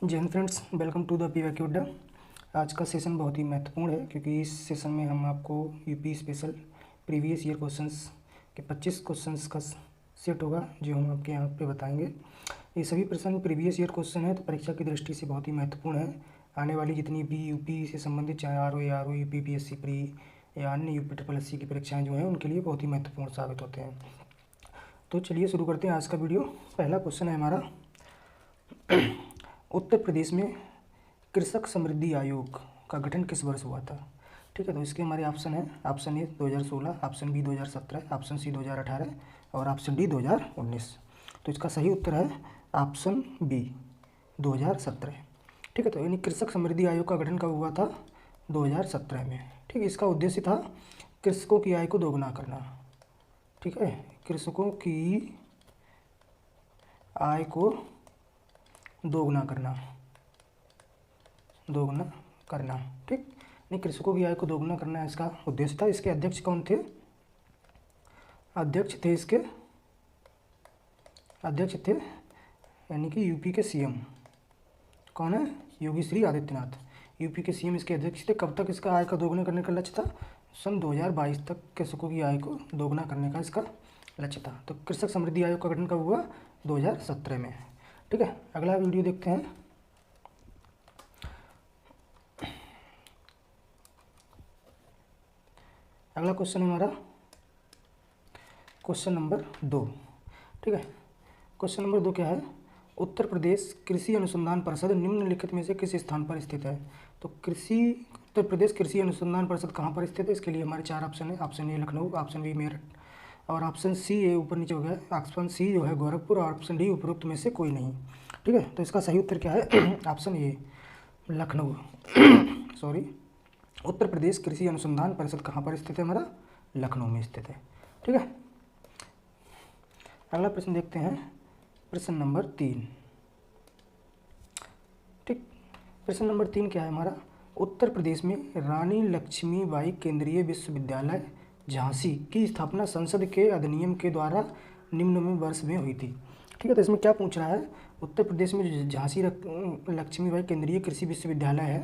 जय हिंद friends, welcome to the PYQ अड्डा। आज का सेशन बहुत ही महत्वपूर्ण है क्योंकि इस सेशन में हम आपको UP special previous year questions के 25 क्वेश्चंस का सेट होगा जो हम आपके यहाँ पे बताएंगे। ये सभी प्रश्न प्रीवियस ईयर क्वेश्चन है तो परीक्षा की दृष्टि से बहुत ही महत्वपूर्ण है। आने वाली जितनी भी यूपी से संबंधित चाहे आर ओ यूपीपीएससी प्री या अन्य यूपी ट्रिपल एस सी की परीक्षाएँ जो हैं उनके लिए बहुत ही महत्वपूर्ण साबित होते हैं। तो चलिए शुरू करते हैं आज का वीडियो। पहला क्वेश्चन है हमारा, उत्तर प्रदेश में कृषक समृद्धि आयोग का गठन किस वर्ष हुआ था। ठीक है, तो इसके हमारे ऑप्शन है, option A 2016, option B 2017, option C 2018 और ऑप्शन डी 2019। तो इसका सही उत्तर है ऑप्शन बी 2017। ठीक है, तो यानी कृषक समृद्धि आयोग का गठन कब हुआ था? 2017 में। ठीक है, इसका उद्देश्य था कृषकों की आय को दोगुना करना। ठीक है, कृषकों की आय को दोगुना करना। ठीक, नहीं, कृषकों की आय को दोगुना करना इसका उद्देश्य था। इसके अध्यक्ष कौन थे? अध्यक्ष थे यानी कि यूपी के सीएम कौन है? योगी श्री आदित्यनाथ, यूपी के सीएम इसके अध्यक्ष थे। कब तक इसका आय का दोगुना करने का लक्ष्य था? सन 2022 तक कृषकों की आय को दोगुना करने का इसका लक्ष्य था। तो कृषक समृद्धि आयोग का गठन कब हुआ? 2017 में। ठीक है, अगला वीडियो देखते हैं। अगला क्वेश्चन है हमारा क्वेश्चन नंबर 2। ठीक है, क्वेश्चन नंबर 2 क्या है? उत्तर प्रदेश कृषि अनुसंधान परिषद निम्नलिखित में से किस स्थान पर स्थित है? तो उत्तर प्रदेश कृषि अनुसंधान परिषद कहाँ पर स्थित है? इसके लिए हमारे 4 ऑप्शन है। Option A Lucknow, option B Meerut और ऑप्शन सी ए ऊपर नीचे हो गया, ऑप्शन सी जो है गोरखपुर और ऑप्शन डी उपरोक्त में से कोई नहीं। ठीक है, तो इसका सही उत्तर क्या है? Option A Lucknow. Sorry, Uttar Pradesh कृषि अनुसंधान परिषद कहाँ पर स्थित है? हमारा लखनऊ में स्थित है। ठीक है, अगला प्रश्न देखते हैं, प्रश्न नंबर 3। ठीक, प्रश्न नंबर 3 क्या है हमारा? उत्तर प्रदेश में रानी लक्ष्मीबाई केंद्रीय विश्वविद्यालय झांसी की स्थापना संसद के अधिनियम के द्वारा निम्न में वर्ष में हुई थी। ठीक है, तो इसमें क्या पूछ रहा है? उत्तर प्रदेश में झांसी लक्ष्मीबाई केंद्रीय कृषि विश्वविद्यालय है,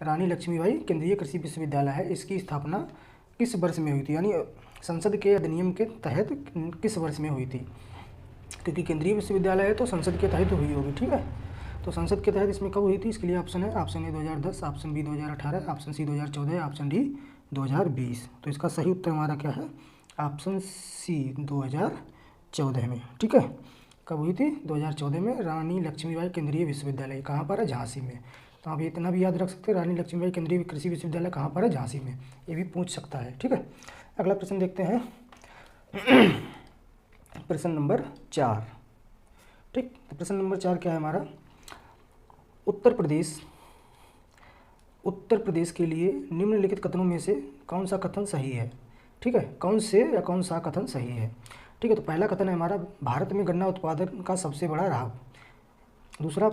रानी लक्ष्मीबाई केंद्रीय कृषि विश्वविद्यालय है, इसकी स्थापना किस वर्ष में हुई थी? यानी संसद के अधिनियम के तहत किस वर्ष में हुई थी? क्योंकि केंद्रीय विश्वविद्यालय है तो संसद के तहत हुई होगी। ठीक है, तो संसद के तहत इसमें कब हुई थी? इसके लिए ऑप्शन है, option A 2010, option B 2018, option C 2014, option D 2020। तो इसका सही उत्तर हमारा क्या है? ऑप्शन सी 2014 में। ठीक है, कब हुई थी? 2014 में रानी लक्ष्मीबाई केंद्रीय विश्वविद्यालय कहाँ पर है? झांसी में। तो आप इतना भी याद रख सकते हैं, रानी लक्ष्मीबाई केंद्रीय कृषि विश्वविद्यालय कहाँ पर है? झांसी में। ये भी पूछ सकता है। ठीक है, अगला प्रश्न देखते हैं, प्रश्न नंबर 4। ठीक, तो प्रश्न नंबर 4 क्या है हमारा? उत्तर प्रदेश के लिए निम्नलिखित कथनों में से कौन सा कथन सही है? ठीक है, कौन सा कथन सही है? ठीक है, तो पहला कथन है हमारा, भारत में गन्ना उत्पादन का सबसे बड़ा रहा। दूसरा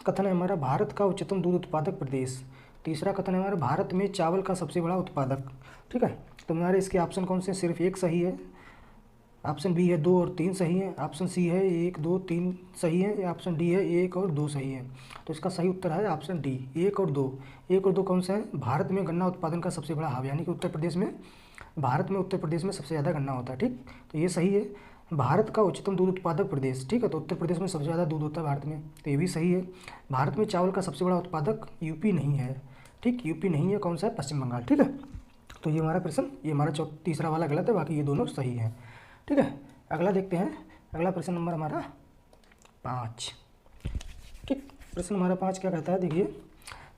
कथन है हमारा, भारत का उच्चतम दूध उत्पादक प्रदेश। तीसरा कथन है हमारा, भारत में चावल का सबसे बड़ा उत्पादक। ठीक है, तो हमारे इसके ऑप्शन कौन से? सिर्फ एक सही है, ऑप्शन बी है 2 और 3 सही है, ऑप्शन सी है 1, 2, 3 सही है, या ऑप्शन डी है 1 और 2 सही है। तो इसका सही उत्तर है ऑप्शन डी 1 और 2। 1 और 2 कौन सा है? भारत में गन्ना उत्पादन का सबसे बड़ा हब, यानी कि भारत में उत्तर प्रदेश में सबसे ज़्यादा गन्ना होता है। ठीक, तो ये सही है। भारत का उच्चतम दूध उत्पादक प्रदेश। ठीक है, तो उत्तर प्रदेश में सबसे ज़्यादा दूध होता है भारत में, तो ये भी सही है। भारत में चावल का सबसे बड़ा उत्पादक यूपी नहीं है। ठीक, यूपी नहीं है, कौन सा है? पश्चिम बंगाल। ठीक है, तो ये हमारा प्रश्न, ये हमारा तीसरा वाला गलत है, बाकी ये दोनों सही हैं। ठीक है, अगला देखते हैं। अगला प्रश्न नंबर हमारा 5। ठीक, प्रश्न हमारा 5 क्या कहता है? देखिए,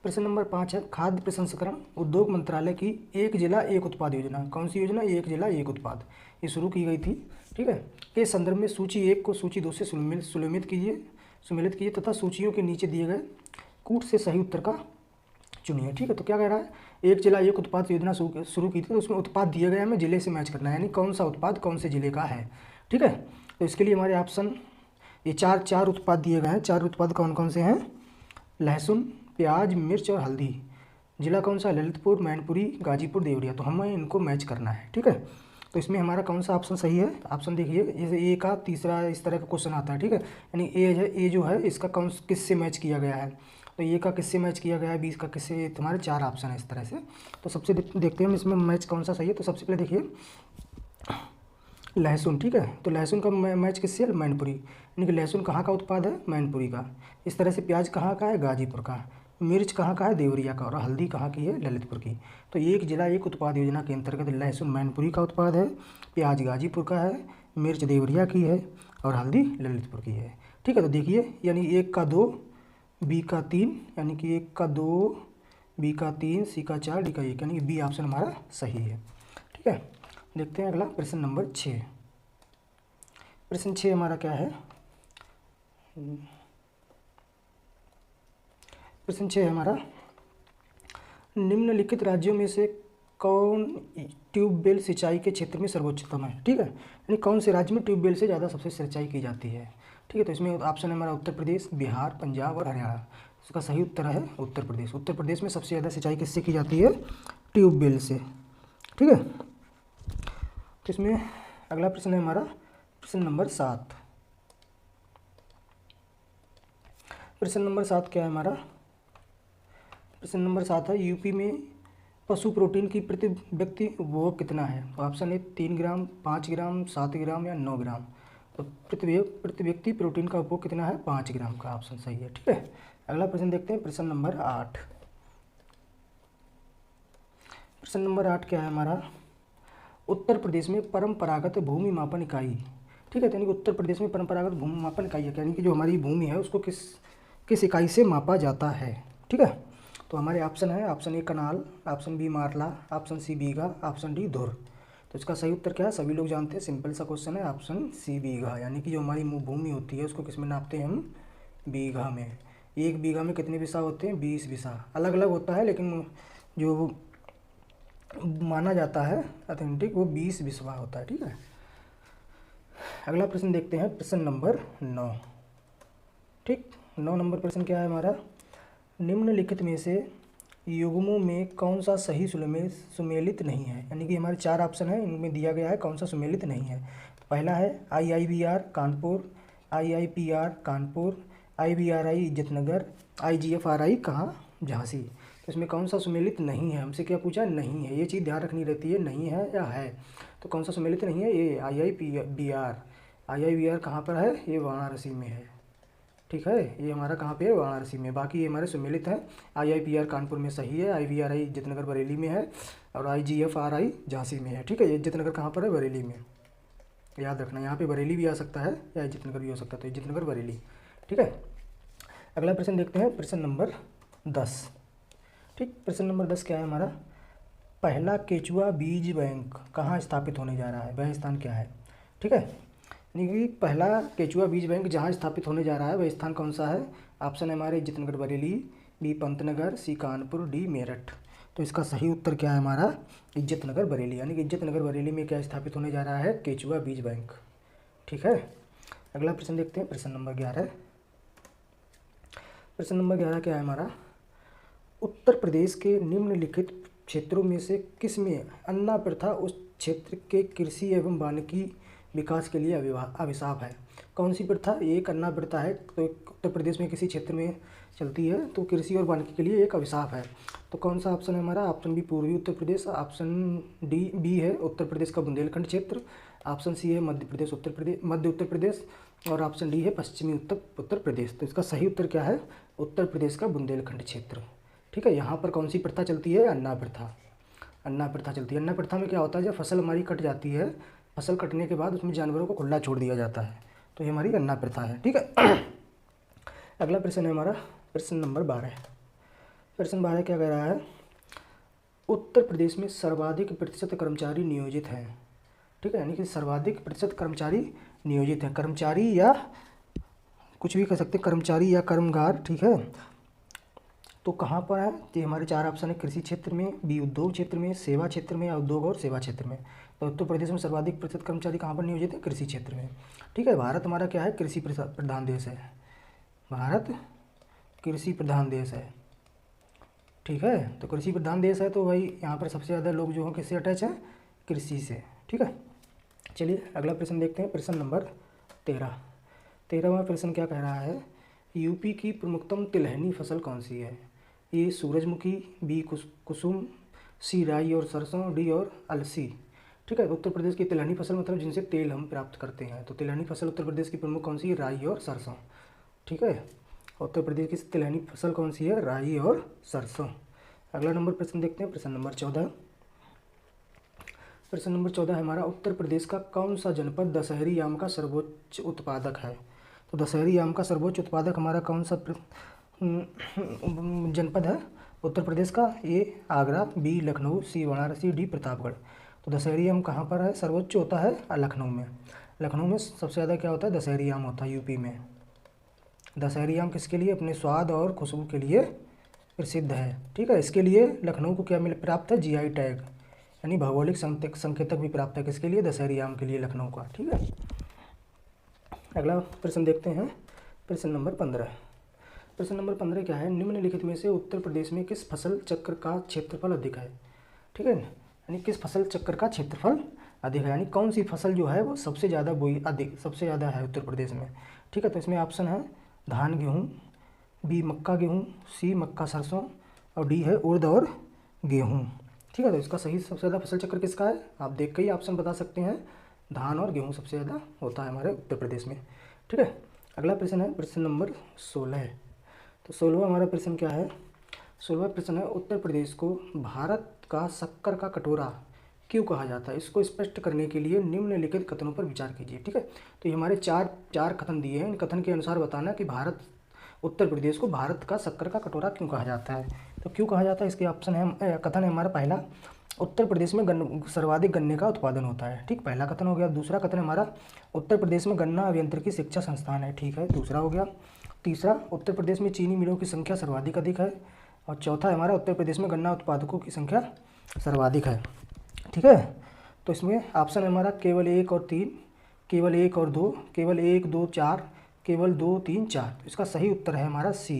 प्रश्न नंबर 5 है, खाद्य प्रसंस्करण उद्योग मंत्रालय की एक जिला एक उत्पाद योजना। कौन सी योजना? एक जिला एक उत्पाद, ये शुरू की गई थी। ठीक है, के संदर्भ में सूची 1 को सूची 2 से सुमेलित कीजिए तथा सूचियों के नीचे दिए गए कूट से सही उत्तर का चुनिए। ठीक है, तो क्या कह रहा है? एक जिला एक उत्पाद योजना शुरू की थी, तो उसमें उत्पाद दिए गए हमें जिले से मैच करना है, यानी कौन सा उत्पाद कौन से जिले का है। ठीक है, तो इसके लिए हमारे ऑप्शन, ये चार उत्पाद दिए गए हैं। 4 उत्पाद कौन कौन से हैं? लहसुन, प्याज, मिर्च और हल्दी। जिला कौन सा? ललितपुर, मैनपुरी, गाजीपुर, देवरिया। तो हमें इनको मैच करना है। ठीक है, तो इसमें हमारा कौन सा ऑप्शन सही है? ऑप्शन देखिए, जैसे ए का तीसरा इस तरह का क्वेश्चन आता है। ठीक है, यानी ए जो है इसका कौन किससे मैच किया गया है? तो ए का किससे मैच किया गया है, बी का किससे, तुम्हारे 4 ऑप्शन है इस तरह से। तो सबसे देखते हैं हम इसमें मैच कौन सा सही है। तो सबसे पहले देखिए लहसुन, ठीक है, तो लहसुन का मैच किससे है, मैनपुरी, यानी कि लहसुन कहाँ का उत्पाद है, मैनपुरी का। इस तरह से प्याज कहाँ का है, गाजीपुर का। मिर्च कहाँ का है, देवरिया का। और हल्दी कहाँ की है, ललितपुर की। तो एक जिला एक उत्पाद योजना के अंतर्गत लहसुन मैनपुरी का उत्पाद है, प्याज गाजीपुर का है, मिर्च देवरिया की है और हल्दी ललितपुर की है। ठीक है, तो देखिए यानी 1 का 2, बी का 3, यानी कि 1 का 2, बी का 3, सी का 4, डी का 1, यानी कि बी ऑप्शन हमारा सही है। ठीक है, देखते हैं अगला प्रश्न नंबर 6। प्रश्न 6 हमारा क्या है, प्रश्न 6 हमारा, निम्नलिखित राज्यों में से कौन ट्यूबवेल सिंचाई के क्षेत्र में सर्वोच्चतम है। ठीक है, यानी कौन से राज्य में ट्यूबवेल से ज़्यादा सबसे सिंचाई की जाती है। ठीक है, तो इसमें ऑप्शन है हमारा उत्तर प्रदेश, बिहार, पंजाब और हरियाणा। इसका सही उत्तर है उत्तर प्रदेश। उत्तर प्रदेश में सबसे ज़्यादा सिंचाई किससे की जाती है, ट्यूबवेल से। ठीक है, तो इसमें अगला प्रश्न है हमारा प्रश्न नंबर 7। प्रश्न नंबर 7 क्या है हमारा, प्रश्न नंबर 7 है, यूपी में पशु प्रोटीन की प्रति व्यक्ति उपभोग कितना है। तो ऑप्शन है 3 ग्राम, 5 ग्राम, 7 ग्राम या 9 ग्राम। तो प्रति व्यक्ति प्रोटीन का उपभोग कितना है, 5 ग्राम का ऑप्शन सही है। ठीक है, अगला प्रश्न देखते हैं प्रश्न नंबर 8। प्रश्न नंबर 8 क्या है हमारा, उत्तर प्रदेश में परंपरागत भूमि मापन इकाई। ठीक है, यानी कि उत्तर प्रदेश में परंपरागत भूमि मापन इकाई है, यानी कि जो हमारी भूमि है उसको किस इकाई से मापा जाता है। ठीक है, तो हमारे ऑप्शन है, ऑप्शन ए कनाल, ऑप्शन बी मारला, ऑप्शन सी बीघा, ऑप्शन डी धुर। तो इसका सही उत्तर क्या है, सभी लोग जानते हैं, सिंपल सा क्वेश्चन है, ऑप्शन सी बीघा। यानी कि जो हमारी भूमि होती है उसको किस में नापते हैं हम, बीघा में। 1 बीघा में कितने बिस्सा होते हैं, 20 बिस्सा। अलग अलग होता है लेकिन जो माना जाता है ऑथेंटिक वो 20 बिस्वा होता है। ठीक है, अगला प्रश्न देखते हैं प्रश्न नंबर 9। ठीक, 9 नंबर प्रश्न क्या है हमारा, निम्नलिखित में से युग्मों में कौन सा सही सुमेलित नहीं है। यानी कि हमारे 4 ऑप्शन है, इनमें दिया गया है कौन सा सुमेलित नहीं है। तो पहला है IIBR Kanpur, IIPR Kanpur, IBRI Izzatnagar, IGFRI कहाँ, झांसी। तो इसमें कौन सा सुमेलित नहीं है, हमसे क्या पूछा, नहीं है। ये चीज़ ध्यान रखनी रहती है, नहीं है या है। तो कौन सा सुमेलित नहीं है, ये IIBR कहाँ पर है, ये वाराणसी में है। ठीक है, ये हमारा कहाँ पे है, वाराणसी में। बाकी ये हमारे सुमेलित हैं, IIPR कानपुर में सही है, IBRI इज्जतनगर बरेली में है और IGFRI झांसी में है। ठीक है, ये इज्जतनगर कहाँ पर है, बरेली में। याद रखना, यहाँ पे बरेली भी आ सकता है या इज्जतनगर भी हो सकता है, तो इज्जतनगर बरेली। ठीक है, अगला प्रश्न देखते हैं प्रश्न नंबर 10। ठीक, प्रश्न नंबर 10 क्या है हमारा, पहला केचुआ बीज बैंक कहाँ स्थापित होने जा रहा है, वह स्थान क्या है। ठीक है, यानी कि पहला केचुआ बीज बैंक जहाँ स्थापित होने जा रहा है वह स्थान कौन सा है। ऑप्शन है हमारे इज्जतनगर बरेली, बी पंतनगर, सी कानपुर, डी मेरठ। तो इसका सही उत्तर क्या है हमारा, इज्जतनगर बरेली। यानी कि इज्जतनगर बरेली में क्या स्थापित होने जा रहा है, केचुआ बीज बैंक। ठीक है, अगला प्रश्न देखते हैं प्रश्न नंबर 11। प्रश्न नंबर 11 क्या है हमारा, उत्तर प्रदेश के निम्नलिखित क्षेत्रों में से किस में अन्ना प्रथा उस क्षेत्र के कृषि एवं वानिकी विकास के लिए अभिशाप है। कौन सी प्रथा, एक अन्ना प्रथा है, तो उत्तर प्रदेश में किसी क्षेत्र में चलती है तो कृषि और वानिकी के लिए एक अभिशाप है। तो कौन सा ऑप्शन है हमारा, ऑप्शन बी पूर्वी उत्तर प्रदेश, ऑप्शन बी है उत्तर प्रदेश का बुंदेलखंड क्षेत्र, ऑप्शन सी है मध्य उत्तर प्रदेश और ऑप्शन डी है पश्चिमी उत्तर प्रदेश। तो इसका सही उत्तर क्या है, उत्तर प्रदेश का बुंदेलखंड क्षेत्र। ठीक है, यहाँ पर कौन सी प्रथा चलती है, अन्ना प्रथा। अन्ना प्रथा चलती है। अन्ना प्रथा में क्या होता है, जब फसल हमारी कट जाती है, फसल कटने के बाद उसमें जानवरों को खुला छोड़ दिया जाता है, तो ये हमारी अन्ना प्रथा है। ठीक है, अगला प्रश्न है हमारा प्रश्न नंबर 12। प्रश्न 12 क्या कह रहा है, उत्तर प्रदेश में सर्वाधिक प्रतिशत कर्मचारी नियोजित हैं। ठीक है, यानी कि सर्वाधिक प्रतिशत कर्मचारी नियोजित हैं, कर्मचारी या कुछ भी कह सकते हैं, कर्मचारी या कर्मगार। ठीक है, तो कहाँ पर है, तो हमारे 4 ऑप्शन है, कृषि क्षेत्र में, बी उद्योग क्षेत्र में, सेवा क्षेत्र में या उद्योग और सेवा क्षेत्र में। तो उत्तर प्रदेश में सर्वाधिक प्रतिशत कर्मचारी कहाँ पर नियोजित है, कृषि क्षेत्र में। ठीक है, भारत हमारा क्या है, कृषि प्रधान देश है, भारत कृषि प्रधान देश है। ठीक है, तो कृषि प्रधान देश है तो भाई यहाँ पर सबसे ज़्यादा लोग जो हैं किससे अटैच हैं, कृषि से। ठीक है, चलिए अगला प्रश्न देखते हैं प्रश्न नंबर 13। 13वां प्रश्न क्या कह रहा है, यूपी की प्रमुखतम तिलहनी फसल कौन सी है? ए सूरजमुखी, बी कुसुम, सी राई और सरसों, डी और अलसी। ठीक है, उत्तर प्रदेश की तिलहनी फसल मतलब जिनसे तेल हम प्राप्त करते हैं। तो तिलहनी फसल उत्तर प्रदेश की प्रमुख कौन सी है? राई और सरसों। ठीक है, उत्तर प्रदेश की तिलहनी फसल कौन सी है? राई और सरसों। अगला नंबर प्रश्न देखते हैं, प्रश्न नंबर 14। प्रश्न नंबर 14 है हमारा, उत्तर प्रदेश का कौन सा जनपद दशहरी आम का सर्वोच्च उत्पादक है? तो दशहरी आम का सर्वोच्च उत्पादक हमारा कौन सा जनपद है उत्तर प्रदेश का? ए आगरा, बी लखनऊ, सी वाराणसी, डी प्रतापगढ़। तो दशहरी आम कहाँ पर है? सर्वोच्च होता है लखनऊ में। लखनऊ में सबसे ज़्यादा क्या होता है? दशहरी आम होता है यूपी में। दशहरी आम किसके लिए? अपने स्वाद और खुशबू के लिए प्रसिद्ध है। ठीक है, इसके लिए लखनऊ को क्या प्राप्त है? जीआई टैग, यानी भौगोलिक संकेतक भी प्राप्त है। किसके लिए? दशहरी आम के लिए लखनऊ का। ठीक है, अगला प्रश्न देखते हैं, प्रश्न नंबर 15। प्रश्न नंबर 15 क्या है? निम्नलिखित में से उत्तर प्रदेश में किस फसल चक्र का क्षेत्रफल अधिक है? ठीक है, यानी किस फसल चक्र का क्षेत्रफल अधिक है, यानी कौन सी फसल जो है वो सबसे ज़्यादा सबसे ज़्यादा है उत्तर प्रदेश में। ठीक है, तो इसमें ऑप्शन है धान गेहूँ, बी मक्का गेहूँ, सी मक्का सरसों और डी है उड़द और गेहूँ। ठीक है, तो इसका सही सबसे ज़्यादा फसल चक्र किसका है? आप देख के ही ऑप्शन बता सकते हैं, धान और गेहूँ सबसे ज़्यादा होता है हमारे उत्तर प्रदेश में। ठीक है, अगला प्रश्न है प्रश्न नंबर 16। तो 16वां हमारा प्रश्न क्या है? 16वां प्रश्न है, उत्तर प्रदेश को भारत का शक्कर का कटोरा क्यों कहा जाता है? इसको स्पष्ट करने के लिए निम्नलिखित कथनों पर विचार कीजिए। ठीक है, तो ये हमारे चार कथन दिए हैं। इन कथन के अनुसार बताना कि उत्तर प्रदेश को भारत का शक्कर का कटोरा क्यों कहा जाता है। तो क्यों कहा जाता है, इसके ऑप्शन है, कथन है हमारा पहला, उत्तर प्रदेश में सर्वाधिक गन्ने का उत्पादन होता है। ठीक, पहला कथन हो गया। दूसरा कथन हमारा, उत्तर प्रदेश में गन्ना अभियंत्रिकी शिक्षा संस्थान है। ठीक है, दूसरा हो गया। तीसरा, उत्तर प्रदेश में चीनी मिलों की संख्या सर्वाधिक अधिक है। और चौथा हमारा, उत्तर प्रदेश में गन्ना उत्पादकों की संख्या सर्वाधिक है। ठीक है, तो इसमें ऑप्शन है हमारा केवल 1 और 3, केवल 1 और 2, केवल 1, 2, 4, केवल 2, 3, 4। तो इसका सही उत्तर है हमारा सी,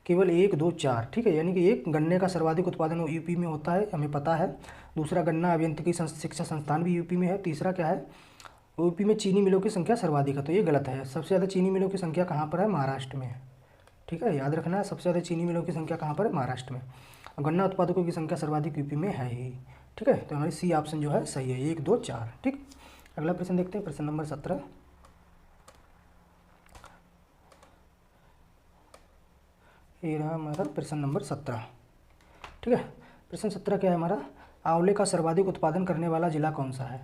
केवल 1, 2, 4। ठीक है, यानी कि एक गन्ने का सर्वाधिक उत्पादन यूपी में होता है, हमें पता है। दूसरा, गन्ना अभियंत्रिकी शिक्षा संस्थान भी यूपी में है। तीसरा क्या है? यूपी में चीनी मिलों की संख्या सर्वाधिक है। तो ये गलत है। सबसे ज़्यादा चीनी मिलों की संख्या कहाँ पर है? महाराष्ट्र में। ठीक है, याद रखना है, सबसे ज़्यादा चीनी मिलों की संख्या कहाँ पर है? महाराष्ट्र में। और गन्ना उत्पादकों की संख्या सर्वाधिक यूपी में है ही। ठीक है, तो हमारी सी ऑप्शन जो है सही है, 1, 2, 4। ठीक, अगला प्रश्न देखते हैं, प्रश्न नंबर 17। ये रहा हमारा प्रश्न नंबर 17। ठीक है, प्रश्न 17 क्या है हमारा? आंवले का सर्वाधिक उत्पादन करने वाला जिला कौन सा है?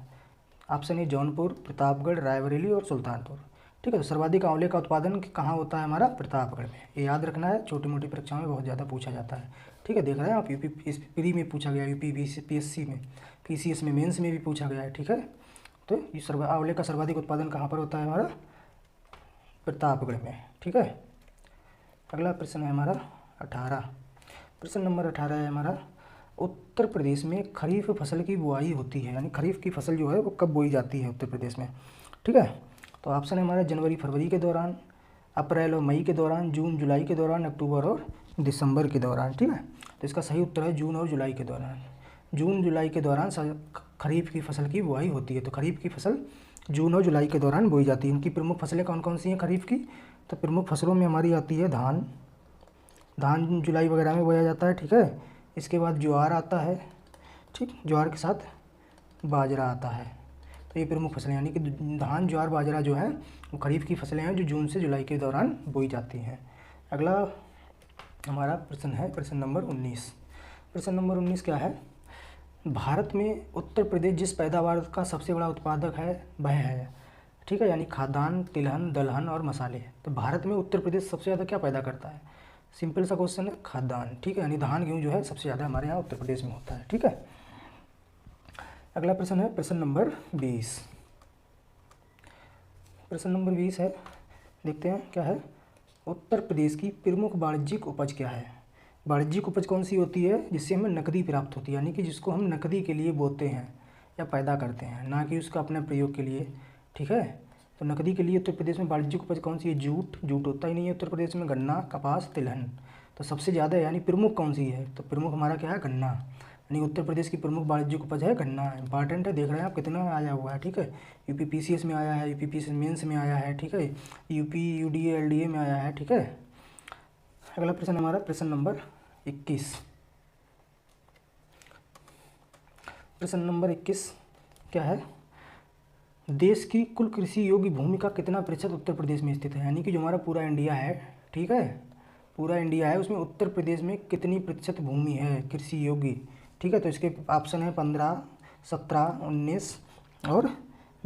ऑप्शन ए जौनपुर, प्रतापगढ़, रायबरेली और सुल्तानपुर। ठीक है, तो सर्वाधिक आंवले का उत्पादन कहाँ होता है हमारा? प्रतापगढ़ में। ये याद रखना है, छोटी मोटी परीक्षाओं में बहुत ज़्यादा पूछा जाता है। ठीक है, देख रहे हैं आप, यूपी प्री में पूछा गया, यूपी पीएससी में, पीसीएस में, मेंस में भी पूछा गया है। ठीक है, तो ये आंवले का सर्वाधिक उत्पादन कहाँ पर होता है हमारा? प्रतापगढ़ में। ठीक है, अगला प्रश्न है हमारा 18। प्रश्न नंबर 18 है हमारा, उत्तर प्रदेश में खरीफ फसल की बुआई होती है, यानी खरीफ की फसल जो है वो कब बोई जाती है उत्तर प्रदेश में? ठीक है, तो ऑप्शन है हमारा जनवरी फरवरी के दौरान, अप्रैल और मई के दौरान, जून जुलाई के दौरान, अक्टूबर और दिसंबर के दौरान। ठीक है, तो इसका सही उत्तर है जून और जुलाई के दौरान। जून जुलाई के दौरान खरीफ की फसल की बुआई होती है। तो खरीफ की फसल जून और जुलाई के दौरान बोई जाती है। इनकी प्रमुख फसलें कौन कौन सी हैं खरीफ की? तो प्रमुख फसलों में हमारी आती है धान जुलाई वगैरह में बोया जाता है। ठीक है, इसके बाद ज्वार आता है। ठीक, ज्वार के साथ बाजरा आता है। तो ये प्रमुख फसलें, यानी कि धान, ज्वार, बाजरा जो है वो खरीफ की फसलें हैं जो जून से जुलाई के दौरान बोई जाती हैं। अगला हमारा प्रश्न है प्रश्न नंबर 19। प्रश्न नंबर 19 क्या है? भारत में उत्तर प्रदेश जिस पैदावार का सबसे बड़ा उत्पादक है वह है, ठीक है, यानी खाद्यान्न, तिलहन, दलहन और मसाले। तो भारत में उत्तर प्रदेश सबसे ज़्यादा क्या पैदा करता है? सिंपल सा क्वेश्चन है, खाद्यान्न। ठीक है, यानी धान गेहूँ जो है सबसे ज़्यादा हमारे यहाँ उत्तर प्रदेश में होता है। ठीक है, अगला प्रश्न है प्रश्न नंबर 20। प्रश्न नंबर 20 है, देखते हैं क्या है। उत्तर प्रदेश की प्रमुख वाणिज्यिक उपज क्या है? वाणिज्यिक उपज कौन सी होती है जिससे हमें नकदी प्राप्त होती है, यानी कि जिसको हम नकदी के लिए बोते हैं या पैदा करते हैं, ना कि उसका अपने प्रयोग के लिए। ठीक है, तो नकदी के लिए उत्तर प्रदेश में वाणिज्यिक उपज कौन सी है? जूट होता ही नहीं है उत्तर प्रदेश में। गन्ना, कपास, तिलहन। तो सबसे ज़्यादा यानी प्रमुख कौन सी है? तो प्रमुख हमारा क्या है? गन्ना। यानी उत्तर प्रदेश की प्रमुख वाणिज्यिक उपज है गन्ना। इंपॉर्टेंट है, देख रहे हैं आप कितना आया हुआ है, ठीक है। यूपी पीसीएस में आया है, यूपी पीसीएस मेंस में आया है, ठीक है। यूपी यूडीए एलडीए में आया है, ठीक है। अगला प्रश्न हमारा प्रश्न नंबर 21। प्रश्न नंबर 21 क्या है, देश की कुल कृषि योग्य भूमि का कितना प्रतिशत उत्तर प्रदेश में स्थित है। यानी कि जो हमारा पूरा इंडिया है, ठीक है, पूरा इंडिया है, उसमें उत्तर प्रदेश में कितनी प्रतिशत भूमि है कृषि योग्य, ठीक है। तो इसके ऑप्शन है 15, 17, 19 और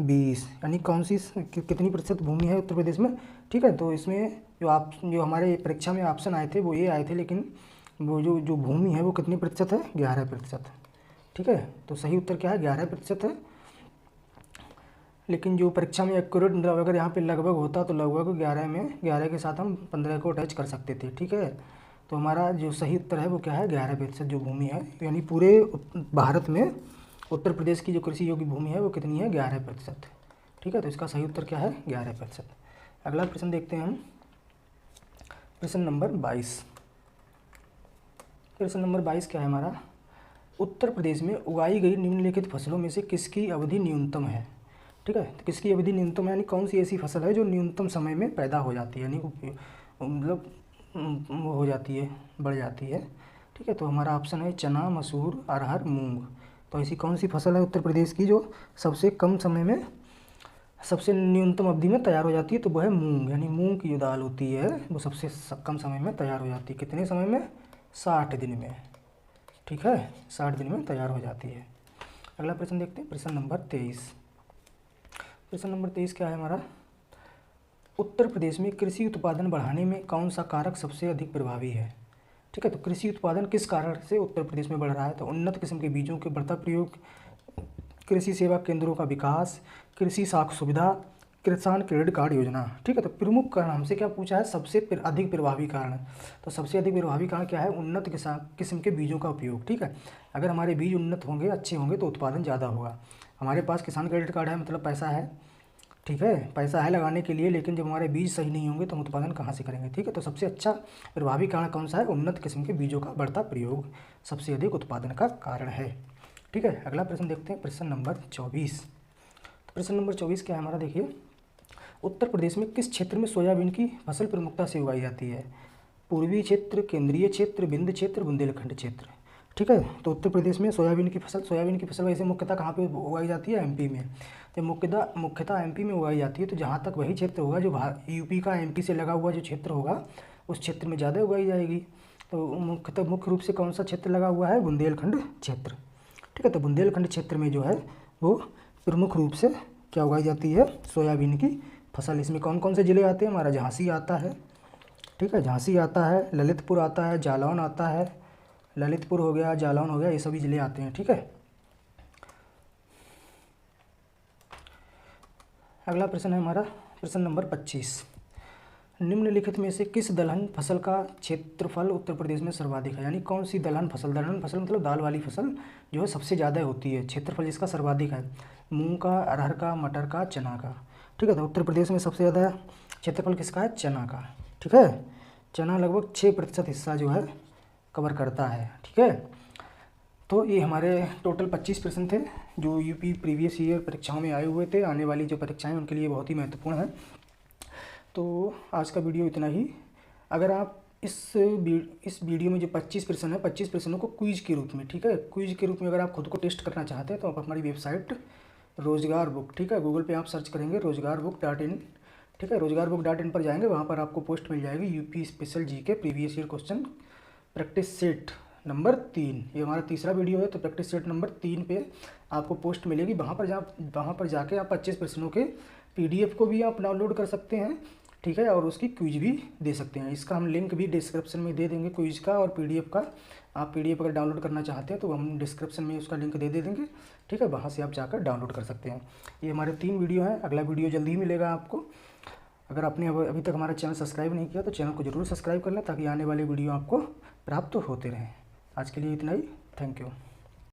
20। यानी कौन सी कितनी प्रतिशत भूमि है उत्तर प्रदेश में, ठीक है। तो इसमें जो हमारे परीक्षा में ऑप्शन आए थे वो ये आए थे, लेकिन वो जो भूमि है वो कितनी प्रतिशत है, 11%, ठीक है। तो सही उत्तर क्या है, 11% है। लेकिन जो परीक्षा में एक्यूरेट मतलब अगर यहाँ पे लगभग होता तो लगभग 11 के साथ हम 15 को अटैच कर सकते थे, ठीक है। तो हमारा जो सही उत्तर है वो क्या है, 11% जो भूमि है, यानी पूरे भारत में उत्तर प्रदेश की जो कृषि योग्य भूमि है वो कितनी है, 11%, ठीक है। तो इसका सही उत्तर क्या है, 11%। अगला प्रश्न देखते हैं हम, प्रश्न नंबर 22। प्रश्न नंबर 22 क्या है हमारा, उत्तर प्रदेश में उगाई गई निम्नलिखित फसलों में से किसकी अवधि न्यूनतम है, ठीक है। तो किसकी अवधि न्यूनतम है, यानी कौन सी ऐसी फसल है जो न्यूनतम समय में पैदा हो जाती है, यानी मतलब वो हो जाती है, बढ़ जाती है, ठीक है। तो हमारा ऑप्शन है चना, मसूर, अरहर, मूंग। तो ऐसी कौन सी फसल है उत्तर प्रदेश की जो सबसे कम समय में, सबसे न्यूनतम अवधि में तैयार हो जाती है, तो वो है मूंग। यानी मूंग की जो दाल होती है वो सबसे कम समय में तैयार हो जाती है। कितने समय में, 60 दिन में, ठीक है, 60 दिन में तैयार हो जाती है। अगला प्रश्न देखते हैं, प्रश्न नंबर 23। प्रश्न नंबर 23 क्या है हमारा, उत्तर प्रदेश में कृषि उत्पादन बढ़ाने में कौन सा कारक सबसे अधिक प्रभावी है, ठीक है। तो कृषि उत्पादन किस कारण से उत्तर प्रदेश में बढ़ रहा है, तो उन्नत किस्म के बीजों के बढ़ता प्रयोग, कृषि सेवा केंद्रों का विकास, कृषि साख सुविधा, किसान क्रेडिट कार्ड योजना, ठीक है। तो प्रमुख कारण हमसे क्या पूछा है, सबसे अधिक प्रभावी कारण। तो सबसे अधिक प्रभावी कारण क्या है, उन्नत किस्म के बीजों का उपयोग, ठीक है। अगर हमारे बीज उन्नत होंगे, अच्छे होंगे तो उत्पादन ज़्यादा होगा। हमारे पास किसान क्रेडिट कार्ड है, मतलब पैसा है, ठीक है, पैसा है लगाने के लिए, लेकिन जब हमारे बीज सही नहीं होंगे तो हम उत्पादन कहाँ से करेंगे, ठीक है। तो सबसे अच्छा प्रभावी कारण कौन सा है, उन्नत किस्म के बीजों का बढ़ता प्रयोग सबसे अधिक उत्पादन का कारण है, ठीक है। अगला प्रश्न देखते हैं, प्रश्न नंबर 24। तो प्रश्न नंबर 24 क्या है हमारा, देखिए, उत्तर प्रदेश में किस क्षेत्र में सोयाबीन की फसल प्रमुखता से उगाई जाती है, पूर्वी क्षेत्र, केंद्रीय क्षेत्र, विंध्य क्षेत्र, बुंदेलखंड क्षेत्र, ठीक है। तो उत्तर प्रदेश में सोयाबीन की फसल वैसे मुख्यतः कहाँ पे उगाई जाती है, एमपी में। तो मुख्यतः एमपी में उगाई जाती है। तो जहाँ तक वही क्षेत्र होगा जो यूपी का एमपी से लगा हुआ जो क्षेत्र होगा उस क्षेत्र में ज़्यादा उगाई जाएगी। तो मुख्य रूप से कौन सा क्षेत्र लगा हुआ है, बुंदेलखंड क्षेत्र, ठीक है। तो बुंदेलखंड क्षेत्र में जो है वो प्रमुख रूप से क्या उगाई जाती है, सोयाबीन की फसल। इसमें कौन कौन से ज़िले आते हैं, हमारा झांसी आता है, ठीक है, झांसी आता है, ललितपुर आता है, जालौन आता है, ललितपुर हो गया, जालौन हो गया, ये सभी ज़िले आते हैं, ठीक है। अगला प्रश्न है हमारा प्रश्न नंबर 25। निम्नलिखित में से किस दलहन फसल का क्षेत्रफल उत्तर प्रदेश में सर्वाधिक है, यानी कौन सी दलहन फसल मतलब दाल वाली फसल जो है सबसे ज़्यादा होती है, क्षेत्रफल जिसका सर्वाधिक है, मूंग का, अरहर का, मटर का, चना का, ठीक है। तो उत्तर प्रदेश में सबसे ज़्यादा क्षेत्रफल किसका है, चना का, ठीक है। चना लगभग 6% हिस्सा जो है कवर करता है, ठीक है। तो ये हमारे टोटल 25 प्रश्न थे जो यूपी प्रीवियस ईयर परीक्षाओं में आए हुए थे। आने वाली जो परीक्षाएं उनके लिए बहुत ही महत्वपूर्ण है। तो आज का वीडियो इतना ही। अगर आप इस वीडियो में जो 25 प्रश्न है, 25 प्रश्नों को क्विज़ के रूप में, ठीक है, क्विज़ के रूप में अगर आप खुद को टेस्ट करना चाहते हैं तो आप हमारी वेबसाइट रोज़गार बुक, ठीक है, गूगल पे आप सर्च करेंगे rozgarbook.in, ठीक है, rozgarbook.in पर जाएंगे, वहाँ पर आपको पोस्ट मिल जाएगी UP special GK previous year question practice set number 3। ये हमारा तीसरा वीडियो है। तो प्रैक्टिस सेट नंबर 3 पे आपको पोस्ट मिलेगी। वहाँ पर जाके आप 25 प्रश्नों के PDF को भी आप डाउनलोड कर सकते हैं, ठीक है, और उसकी क्विज भी दे सकते हैं। इसका हम लिंक भी डिस्क्रिप्शन में दे देंगे, क्विज का और PDF का। आप PDF अगर डाउनलोड करना चाहते हैं तो हम डिस्क्रिप्शन में उसका लिंक दे देंगे, ठीक है, वहाँ से आप जाकर डाउनलोड कर सकते हैं। ये हमारे 3 वीडियो हैं। अगला वीडियो जल्दी ही मिलेगा आपको। अगर आपने अभी तक हमारा चैनल सब्सक्राइब नहीं किया तो चैनल को ज़रूर सब्सक्राइब कर लें ताकि आने वाले वीडियो आपको प्राप्त होते रहें। आज के लिए इतना ही। Thank you.